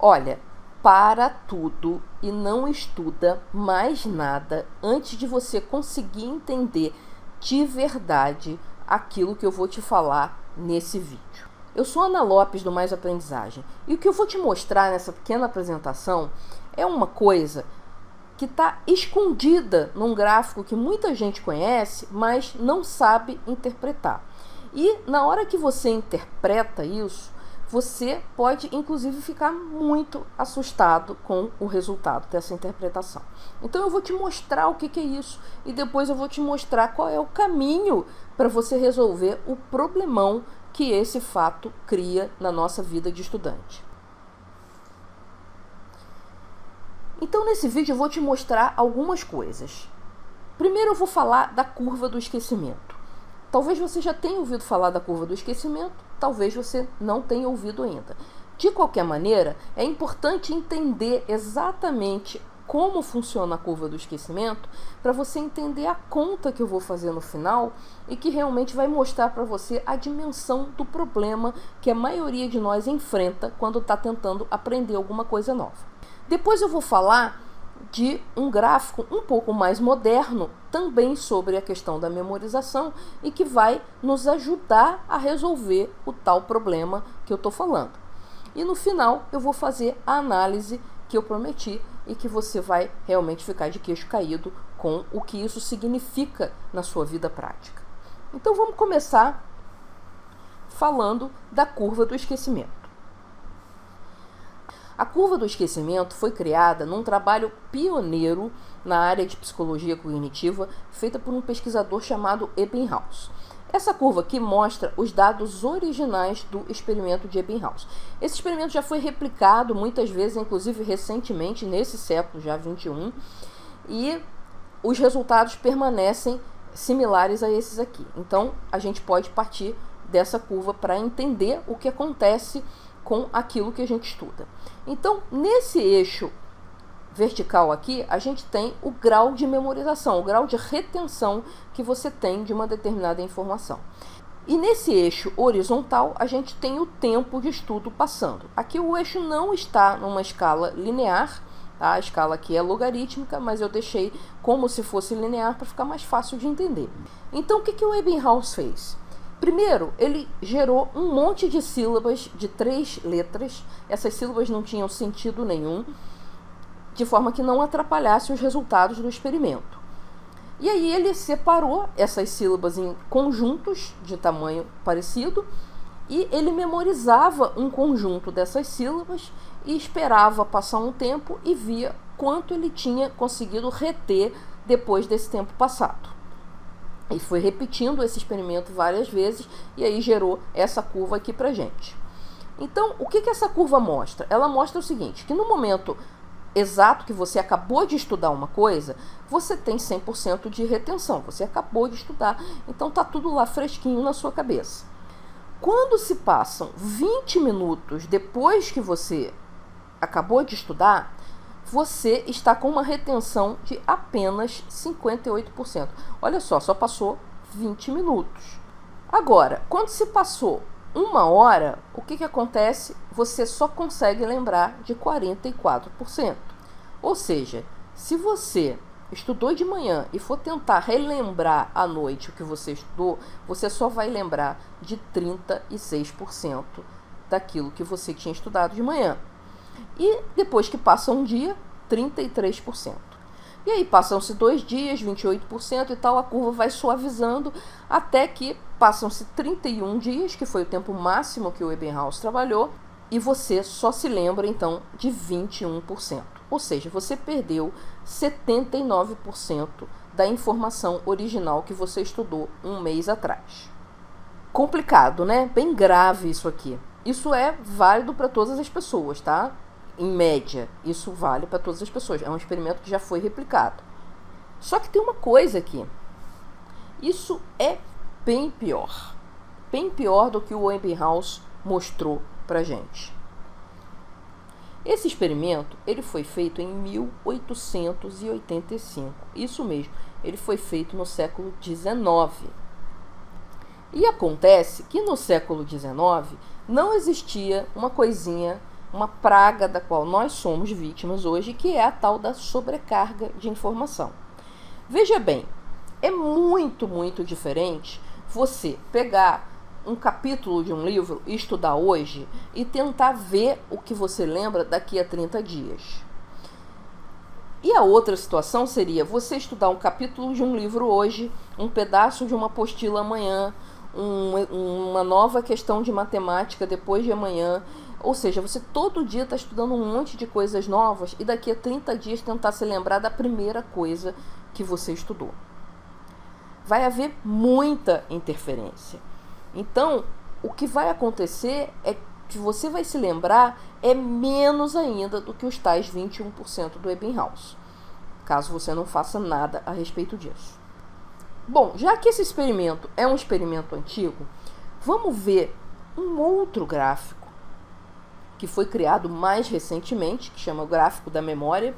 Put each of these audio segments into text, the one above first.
Olha, para tudo e não estuda mais nada antes de você conseguir entender de verdade aquilo que eu vou te falar nesse vídeo. Eu sou Ana Lopes do Mais Aprendizagem e o que eu vou te mostrar nessa pequena apresentação é uma coisa que está escondida num gráfico que muita gente conhece, mas não sabe interpretar. E na hora que você interpreta isso, você pode inclusive ficar muito assustado com o resultado dessa interpretação. Então eu vou te mostrar o que é isso e depois eu vou te mostrar qual é o caminho para você resolver o problemão que esse fato cria na nossa vida de estudante. Então nesse vídeo eu vou te mostrar algumas coisas. Primeiro eu vou falar da curva do esquecimento. Talvez você já tenha ouvido falar da curva do esquecimento, talvez você não tenha ouvido ainda. De qualquer maneira, é importante entender exatamente como funciona a curva do esquecimento para você entender a conta que eu vou fazer no final e que realmente vai mostrar para você a dimensão do problema que a maioria de nós enfrenta quando está tentando aprender alguma coisa nova. Depois eu vou falar de um gráfico um pouco mais moderno, também sobre a questão da memorização e que vai nos ajudar a resolver o tal problema que eu estou falando. E no final eu vou fazer a análise que eu prometi e que você vai realmente ficar de queixo caído com o que isso significa na sua vida prática. Então vamos começar falando da curva do esquecimento. A curva do esquecimento foi criada num trabalho pioneiro na área de psicologia cognitiva, feita por um pesquisador chamado Ebbinghaus. Essa curva aqui mostra os dados originais do experimento de Ebbinghaus. Esse experimento já foi replicado muitas vezes, inclusive recentemente, nesse século já 21, e os resultados permanecem similares a esses aqui. Então, a gente pode partir dessa curva para entender o que acontece com aquilo que a gente estuda. Então, nesse eixo vertical aqui, a gente tem o grau de memorização, o grau de retenção que você tem de uma determinada informação. E nesse eixo horizontal, a gente tem o tempo de estudo passando. Aqui o eixo não está numa escala linear, tá? A escala aqui é logarítmica, mas eu deixei como se fosse linear para ficar mais fácil de entender. Então, o que o Ebbinghaus fez? Primeiro, ele gerou um monte de sílabas de 3 letras. Essas sílabas não tinham sentido nenhum, de forma que não atrapalhasse os resultados do experimento. E aí ele separou essas sílabas em conjuntos de tamanho parecido e ele memorizava um conjunto dessas sílabas e esperava passar um tempo e via quanto ele tinha conseguido reter depois desse tempo passado. E foi repetindo esse experimento várias vezes e aí gerou essa curva aqui pra gente. Então, o que essa curva mostra? Ela mostra o seguinte, que no momento exato que você acabou de estudar uma coisa, você tem 100% de retenção. Você acabou de estudar, então tá tudo lá fresquinho na sua cabeça. Quando se passam 20 minutos depois que você acabou de estudar, você está com uma retenção de apenas 58%. Olha só passou 20 minutos. Agora, quando se passou 1 hora, o que acontece? Você só consegue lembrar de 44%. Ou seja, se você estudou de manhã e for tentar relembrar à noite o que você estudou, você só vai lembrar de 36% daquilo que você tinha estudado de manhã. E depois que passa um dia, 33%. E aí passam-se 2 dias, 28% e tal, a curva vai suavizando até que passam-se 31 dias, que foi o tempo máximo que o Ebbinghaus trabalhou, e você só se lembra então de 21%. Ou seja, você perdeu 79% da informação original que você estudou um mês atrás. Complicado, né? Bem grave isso aqui. Isso é válido para todas as pessoas, tá? Em média, isso vale para todas as pessoas. É um experimento que já foi replicado. Só que tem uma coisa aqui. Isso é bem pior. Bem pior do que o Ebbinghaus mostrou para gente. Esse experimento, ele foi feito em 1885. Isso mesmo, ele foi feito no século XIX. E acontece que no século XIX não existia uma coisinha, uma praga da qual nós somos vítimas hoje, que é a tal da sobrecarga de informação. Veja bem, é muito, muito diferente você pegar um capítulo de um livro e estudar hoje e tentar ver o que você lembra daqui a 30 dias. E a outra situação seria você estudar um capítulo de um livro hoje, um pedaço de uma apostila amanhã, uma nova questão de matemática depois de amanhã. Ou seja, você todo dia está estudando um monte de coisas novas e daqui a 30 dias tentar se lembrar da primeira coisa que você estudou. Vai haver muita interferência. Então, o que vai acontecer é que você vai se lembrar menos ainda do que os tais 21% do Ebbinghaus, caso você não faça nada a respeito disso. Bom, já que esse experimento é um experimento antigo, vamos ver um outro gráfico que foi criado mais recentemente, que chama o gráfico da memória.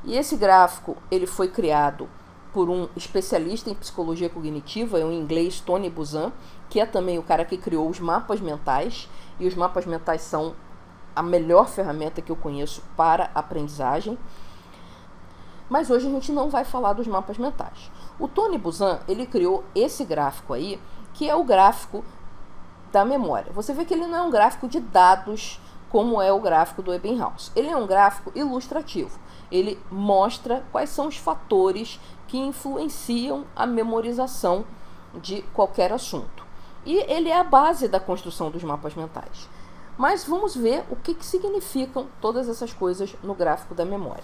E esse gráfico ele foi criado por um especialista em psicologia cognitiva, é um inglês, Tony Buzan, que é também o cara que criou os mapas mentais, e os mapas mentais são a melhor ferramenta que eu conheço para aprendizagem. Mas hoje a gente não vai falar dos mapas mentais. O Tony Buzan, ele criou esse gráfico aí, que é o gráfico da memória. Você vê que ele não é um gráfico de dados como é o gráfico do Ebbinghaus. Ele é um gráfico ilustrativo. Ele mostra quais são os fatores que influenciam a memorização de qualquer assunto. E ele é a base da construção dos mapas mentais. Mas vamos ver o que significam todas essas coisas no gráfico da memória.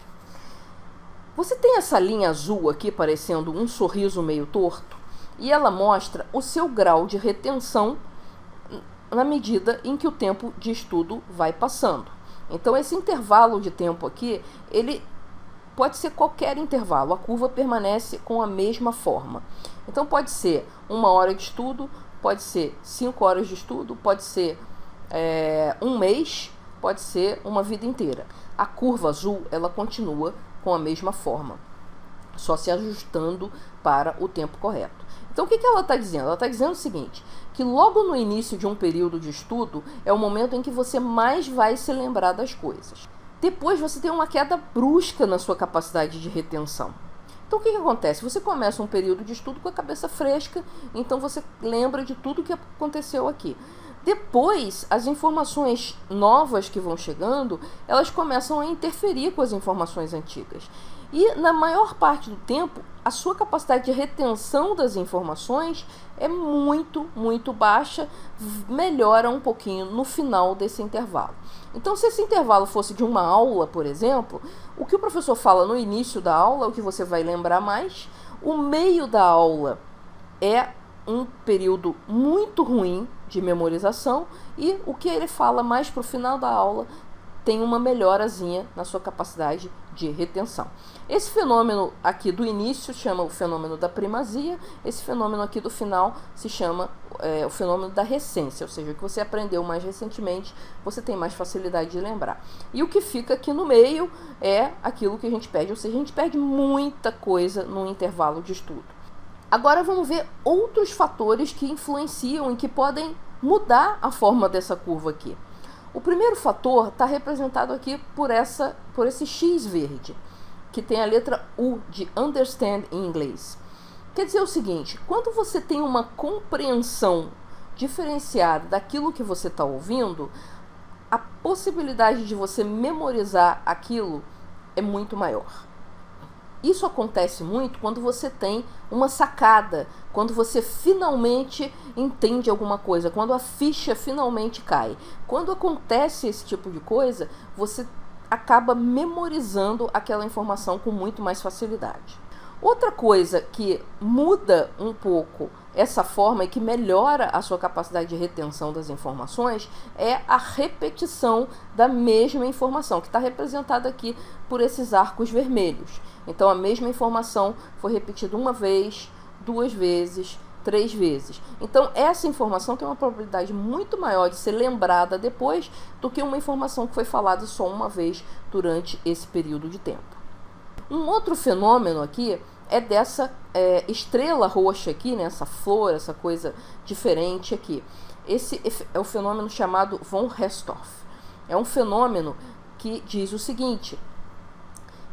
Você tem essa linha azul aqui parecendo um sorriso meio torto, e ela mostra o seu grau de retenção na medida em que o tempo de estudo vai passando. Então esse intervalo de tempo aqui, ele pode ser qualquer intervalo, a curva permanece com a mesma forma. Então pode ser 1 hora de estudo, pode ser 5 horas de estudo, pode ser 1 mês, pode ser uma vida inteira. A curva azul, ela continua com a mesma forma, só se ajustando para o tempo correto. Então o que ela está dizendo? Ela está dizendo o seguinte, que logo no início de um período de estudo é o momento em que você mais vai se lembrar das coisas. Depois você tem uma queda brusca na sua capacidade de retenção. Então o que acontece? Você começa um período de estudo com a cabeça fresca, então você lembra de tudo que aconteceu aqui. Depois, as informações novas que vão chegando, elas começam a interferir com as informações antigas. E na maior parte do tempo, a sua capacidade de retenção das informações é muito, muito baixa, melhora um pouquinho no final desse intervalo. Então, se esse intervalo fosse de uma aula, por exemplo, o que o professor fala no início da aula é o que você vai lembrar mais, o meio da aula é um período muito ruim de memorização e o que ele fala mais para o final da aula tem uma melhorazinha na sua capacidade de retenção. Esse fenômeno aqui do início chama o fenômeno da primazia, esse fenômeno aqui do final se chama o fenômeno da recência, ou seja, o que você aprendeu mais recentemente, você tem mais facilidade de lembrar. E o que fica aqui no meio é aquilo que a gente perde, ou seja, a gente perde muita coisa no intervalo de estudo. Agora vamos ver outros fatores que influenciam e que podem mudar a forma dessa curva aqui. O primeiro fator está representado aqui por esse X verde, que tem a letra U de understand em inglês. Quer dizer o seguinte, quando você tem uma compreensão diferenciada daquilo que você está ouvindo, a possibilidade de você memorizar aquilo é muito maior. Isso acontece muito quando você tem uma sacada, quando você finalmente entende alguma coisa, quando a ficha finalmente cai. Quando acontece esse tipo de coisa, você acaba memorizando aquela informação com muito mais facilidade. Outra coisa que muda um pouco essa forma e que melhora a sua capacidade de retenção das informações é a repetição da mesma informação, que está representada aqui por esses arcos vermelhos. Então, a mesma informação foi repetida 1 vez, 2 vezes, 3 vezes. Então, essa informação tem uma probabilidade muito maior de ser lembrada depois do que uma informação que foi falada só 1 vez durante esse período de tempo. Um outro fenômeno aqui é dessa estrela roxa aqui, né, essa flor, essa coisa diferente aqui. Esse é o fenômeno chamado von Restorff. É um fenômeno que diz o seguinte: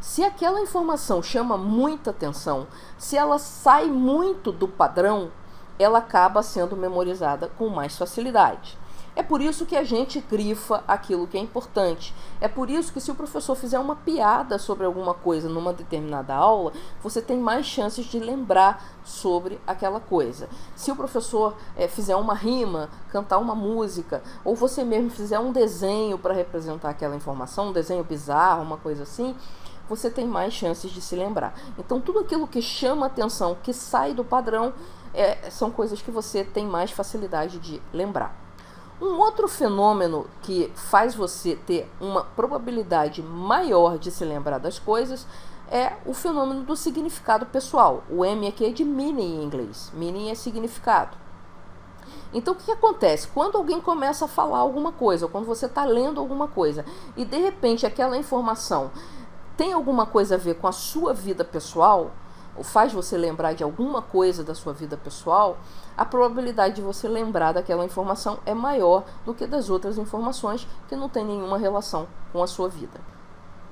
se aquela informação chama muita atenção, se ela sai muito do padrão, ela acaba sendo memorizada com mais facilidade. É por isso que a gente grifa aquilo que é importante. É por isso que se o professor fizer uma piada sobre alguma coisa numa determinada aula, você tem mais chances de lembrar sobre aquela coisa. Se o professor fizer uma rima, cantar uma música, ou você mesmo fizer um desenho para representar aquela informação, um desenho bizarro, uma coisa assim, você tem mais chances de se lembrar. Então tudo aquilo que chama atenção, que sai do padrão, são coisas que você tem mais facilidade de lembrar. Um outro fenômeno que faz você ter uma probabilidade maior de se lembrar das coisas é o fenômeno do significado pessoal. O M aqui é de meaning em inglês. Meaning é significado. Então o que acontece? Quando alguém começa a falar alguma coisa, ou quando você está lendo alguma coisa, e de repente aquela informação tem alguma coisa a ver com a sua vida pessoal, ou faz você lembrar de alguma coisa da sua vida pessoal, a probabilidade de você lembrar daquela informação é maior do que das outras informações que não tem nenhuma relação com a sua vida.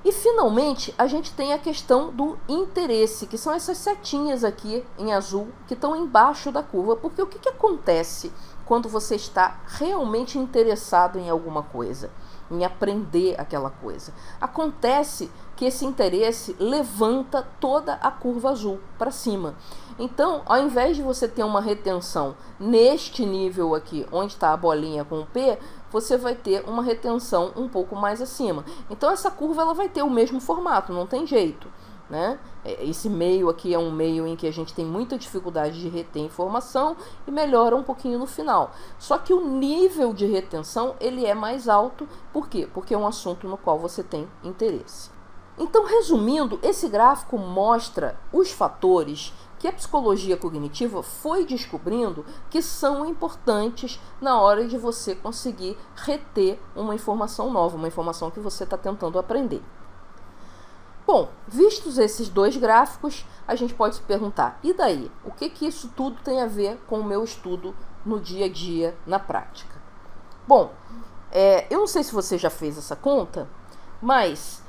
E finalmente a gente tem a questão do interesse, que são essas setinhas aqui em azul que estão embaixo da curva, porque o que acontece quando você está realmente interessado em alguma coisa, em aprender aquela coisa? Acontece que esse interesse levanta toda a curva azul para cima. Então, ao invés de você ter uma retenção neste nível aqui, onde está a bolinha com o P, você vai ter uma retenção um pouco mais acima. Então, essa curva ela vai ter o mesmo formato, não tem jeito, né? Esse meio aqui é um meio em que a gente tem muita dificuldade de reter informação e melhora um pouquinho no final. Só que o nível de retenção ele é mais alto. Por quê? Porque é um assunto no qual você tem interesse. Então, resumindo, esse gráfico mostra os fatores que a psicologia cognitiva foi descobrindo que são importantes na hora de você conseguir reter uma informação nova, uma informação que você está tentando aprender. Bom, vistos esses dois gráficos, a gente pode se perguntar, e daí? O que isso tudo tem a ver com o meu estudo no dia a dia, na prática? Bom, eu não sei se você já fez essa conta, mas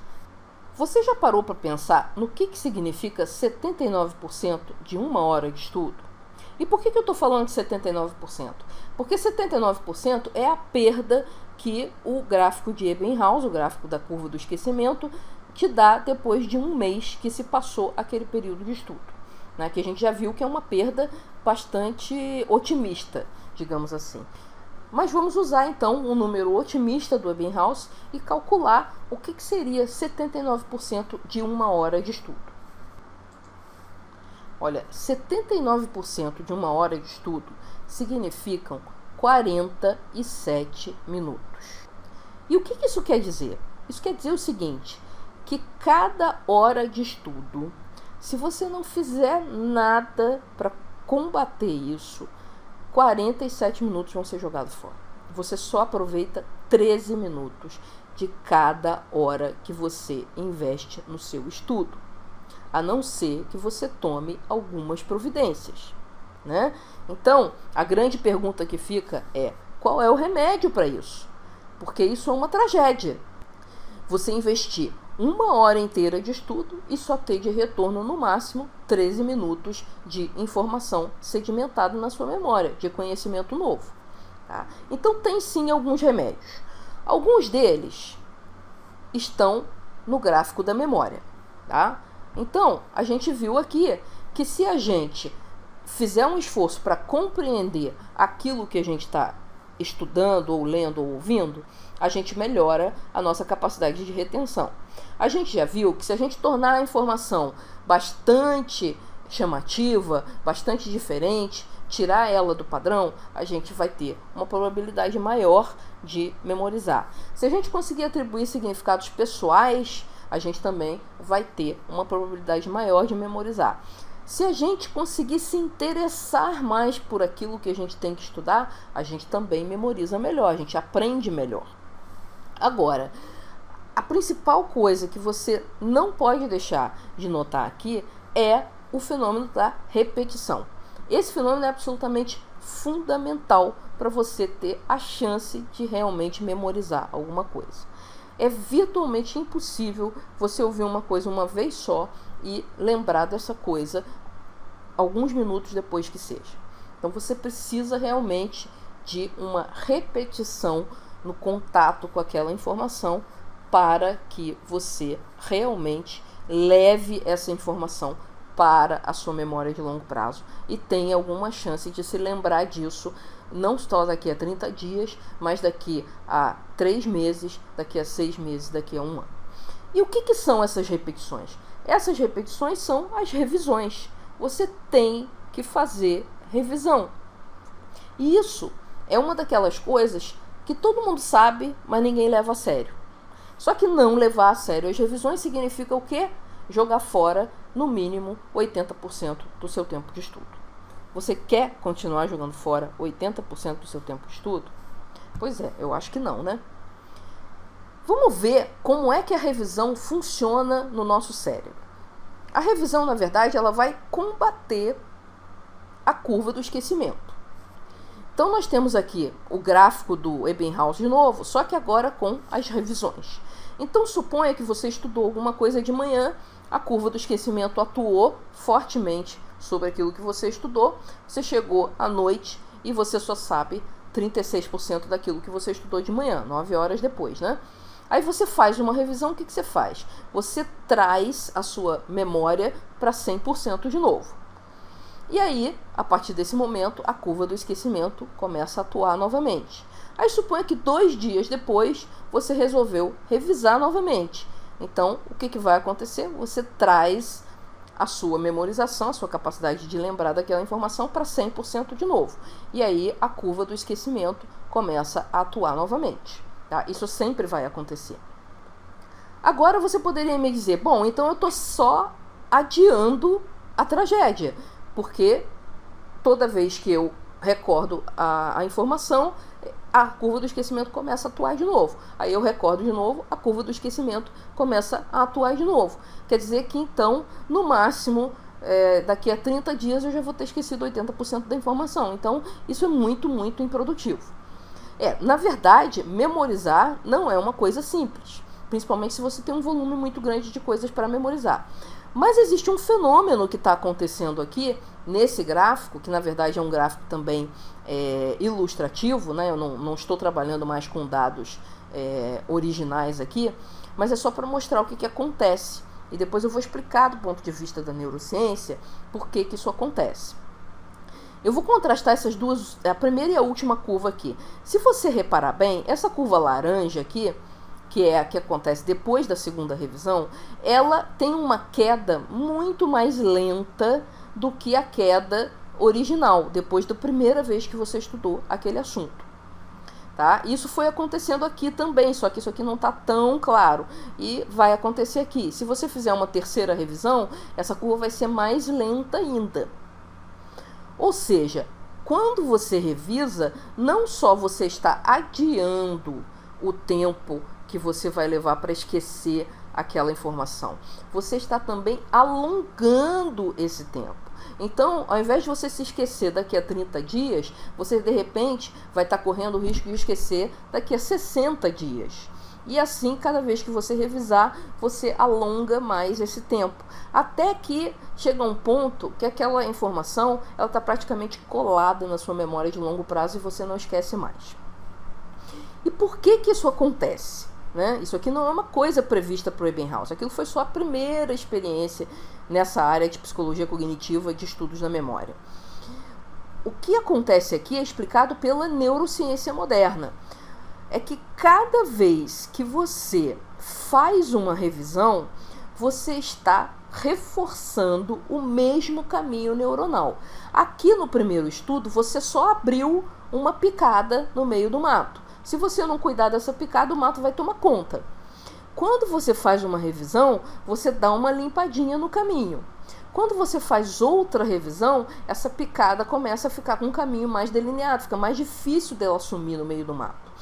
você já parou para pensar no que significa 79% de uma hora de estudo? E por que eu estou falando de 79%? Porque 79% é a perda que o gráfico de Ebbinghaus, o gráfico da curva do esquecimento, te dá depois de um mês que se passou aquele período de estudo, né? Que a gente já viu que é uma perda bastante otimista, digamos assim. Mas vamos usar então o número otimista do Ebbinghaus e calcular o que seria 79% de uma hora de estudo. Olha, 79% de uma hora de estudo significam 47 minutos. E o que isso quer dizer? Isso quer dizer o seguinte, que cada hora de estudo, se você não fizer nada para combater isso, 47 minutos vão ser jogados fora. Você só aproveita 13 minutos de cada hora que você investe no seu estudo, a não ser que você tome algumas providências, né? Então, a grande pergunta que fica é: qual é o remédio para isso? Porque isso é uma tragédia. Você investir uma hora inteira de estudo e só ter de retorno no máximo 13 minutos de informação sedimentada na sua memória, de conhecimento novo, tá? Então tem sim alguns remédios. Alguns deles estão no gráfico da memória, tá? Então a gente viu aqui que se a gente fizer um esforço para compreender aquilo que a gente está estudando, ou lendo, ou ouvindo, a gente melhora a nossa capacidade de retenção. A gente já viu que se a gente tornar a informação bastante chamativa, bastante diferente, tirar ela do padrão, a gente vai ter uma probabilidade maior de memorizar. Se a gente conseguir atribuir significados pessoais, a gente também vai ter uma probabilidade maior de memorizar. Se a gente conseguir se interessar mais por aquilo que a gente tem que estudar, a gente também memoriza melhor, a gente aprende melhor. Agora, a principal coisa que você não pode deixar de notar aqui é o fenômeno da repetição. Esse fenômeno é absolutamente fundamental para você ter a chance de realmente memorizar alguma coisa. É virtualmente impossível você ouvir uma coisa uma vez só e lembrar dessa coisa alguns minutos depois que seja. Então você precisa realmente de uma repetição no contato com aquela informação para que você realmente leve essa informação para a sua memória de longo prazo e tenha alguma chance de se lembrar disso, não só daqui a 30 dias, mas daqui a 3 meses, daqui a 6 meses, daqui a 1 ano. E o que são essas repetições? Essas repetições são as revisões. Você tem que fazer revisão. E isso é uma daquelas coisas que todo mundo sabe, mas ninguém leva a sério. Só que não levar a sério as revisões significa o quê? Jogar fora, no mínimo, 80% do seu tempo de estudo. Você quer continuar jogando fora 80% do seu tempo de estudo? Pois é, eu acho que não, né? Vamos ver como é que a revisão funciona no nosso cérebro. A revisão, na verdade, ela vai combater a curva do esquecimento. Então, nós temos aqui o gráfico do Ebbinghaus de novo, só que agora com as revisões. Então, suponha que você estudou alguma coisa de manhã, a curva do esquecimento atuou fortemente sobre aquilo que você estudou, você chegou à noite e você só sabe 36% daquilo que você estudou de manhã, 9 horas depois, né? Aí você faz uma revisão, o que você faz? Você traz a sua memória para 100% de novo. E aí, a partir desse momento, a curva do esquecimento começa a atuar novamente. Aí suponha que 2 dias depois, você resolveu revisar novamente. Então, o que vai acontecer? Você traz a sua memorização, a sua capacidade de lembrar daquela informação para 100% de novo. E aí, a curva do esquecimento começa a atuar novamente. Tá? Isso sempre vai acontecer. Agora, você poderia me dizer, bom, então eu estou só adiando a tragédia. Porque toda vez que eu recordo a informação, a curva do esquecimento começa a atuar de novo. Aí eu recordo de novo, a curva do esquecimento começa a atuar de novo. Quer dizer que então, no máximo, daqui a 30 dias eu já vou ter esquecido 80% da informação. Então, isso é muito, muito improdutivo. Na verdade, memorizar não é uma coisa simples. Principalmente se você tem um volume muito grande de coisas para memorizar. Mas existe um fenômeno que está acontecendo aqui, nesse gráfico, que na verdade é um gráfico também ilustrativo, né? Eu não estou trabalhando mais com dados originais aqui, mas é só para mostrar o que acontece. E depois eu vou explicar do ponto de vista da neurociência por que isso acontece. Eu vou contrastar essas duas, a primeira e a última curva aqui. Se você reparar bem, essa curva laranja aqui, que é a que acontece depois da segunda revisão, ela tem uma queda muito mais lenta do que a queda original, depois da primeira vez que você estudou aquele assunto. Tá? Isso foi acontecendo aqui também, só que isso aqui não está tão claro. E vai acontecer aqui. Se você fizer uma terceira revisão, essa curva vai ser mais lenta ainda. Ou seja, quando você revisa, não só você está adiando o tempo que você vai levar para esquecer aquela informação, você está também alongando esse tempo. Então, ao invés de você se esquecer daqui a 30 dias, você de repente vai estar correndo o risco de esquecer daqui a 60 dias. E assim, cada vez que você revisar, você alonga mais esse tempo. Até que chega um ponto que aquela informação está praticamente colada na sua memória de longo prazo e você não esquece mais. E por que isso acontece? Né? Isso aqui não é uma coisa prevista para o Ebbinghaus. Aquilo foi só a primeira experiência nessa área de psicologia cognitiva de estudos da memória. O que acontece aqui é explicado pela neurociência moderna. É que cada vez que você faz uma revisão, você está reforçando o mesmo caminho neuronal. Aqui no primeiro estudo, você só abriu uma picada no meio do mato. Se você não cuidar dessa picada, o mato vai tomar conta. Quando você faz uma revisão, você dá uma limpadinha no caminho. Quando você faz outra revisão, essa picada começa a ficar com um caminho mais delineado, fica mais difícil dela sumir no meio do mato.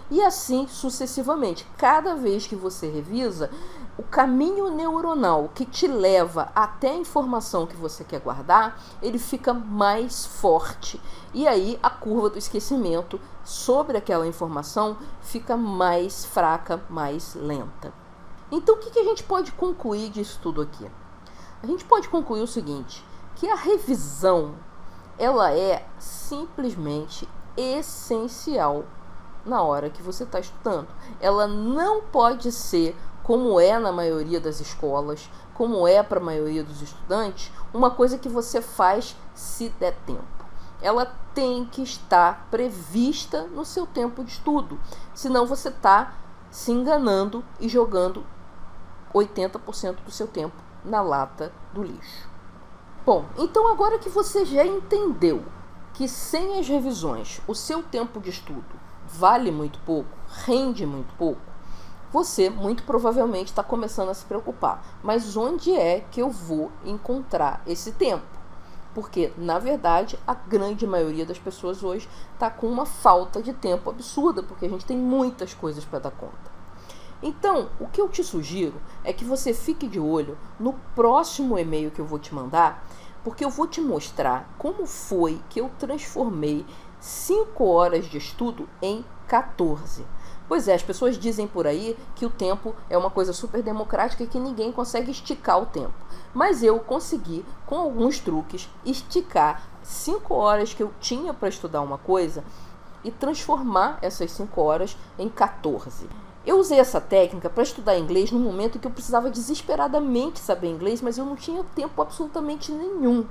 E assim sucessivamente. Cada vez que você revisa, o caminho neuronal que te leva até a informação que você quer guardar, ele fica mais forte. E aí a curva do esquecimento sobre aquela informação fica mais fraca, mais lenta. Então o que a gente pode concluir disso tudo aqui? A gente pode concluir o seguinte, que a revisão, ela é simplesmente essencial na hora que você está estudando. Ela não pode ser, como é na maioria das escolas, como é para a maioria dos estudantes, uma coisa que você faz se der tempo. Ela tem que estar prevista no seu tempo de estudo, senão você está se enganando e jogando 80% do seu tempo na lata do lixo. Bom, então agora que você já entendeu que sem as revisões o seu tempo de estudo vale muito pouco, rende muito pouco, você muito provavelmente está começando a se preocupar. Mas onde é que eu vou encontrar esse tempo? Porque, na verdade, a grande maioria das pessoas hoje está com uma falta de tempo absurda, porque a gente tem muitas coisas para dar conta. Então, o que eu te sugiro é que você fique de olho no próximo e-mail que eu vou te mandar, porque eu vou te mostrar como foi que eu transformei 5 horas de estudo em 14. Pois é, as pessoas dizem por aí que o tempo é uma coisa super democrática e que ninguém consegue esticar o tempo. Mas eu consegui, com alguns truques, esticar 5 horas que eu tinha para estudar uma coisa e transformar essas 5 horas em 14. Eu usei essa técnica para estudar inglês no momento em que eu precisava desesperadamente saber inglês, mas eu não tinha tempo absolutamente nenhum.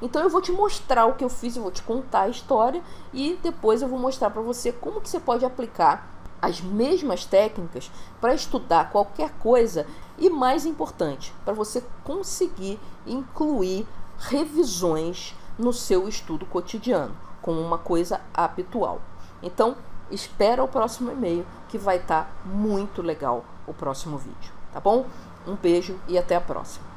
Então eu vou te mostrar o que eu fiz, eu vou te contar a história e depois eu vou mostrar para você como que você pode aplicar as mesmas técnicas para estudar qualquer coisa e, mais importante, para você conseguir incluir revisões no seu estudo cotidiano, como uma coisa habitual. Então, espera o próximo e-mail que vai estar muito legal o próximo vídeo, tá bom? Um beijo e até a próxima.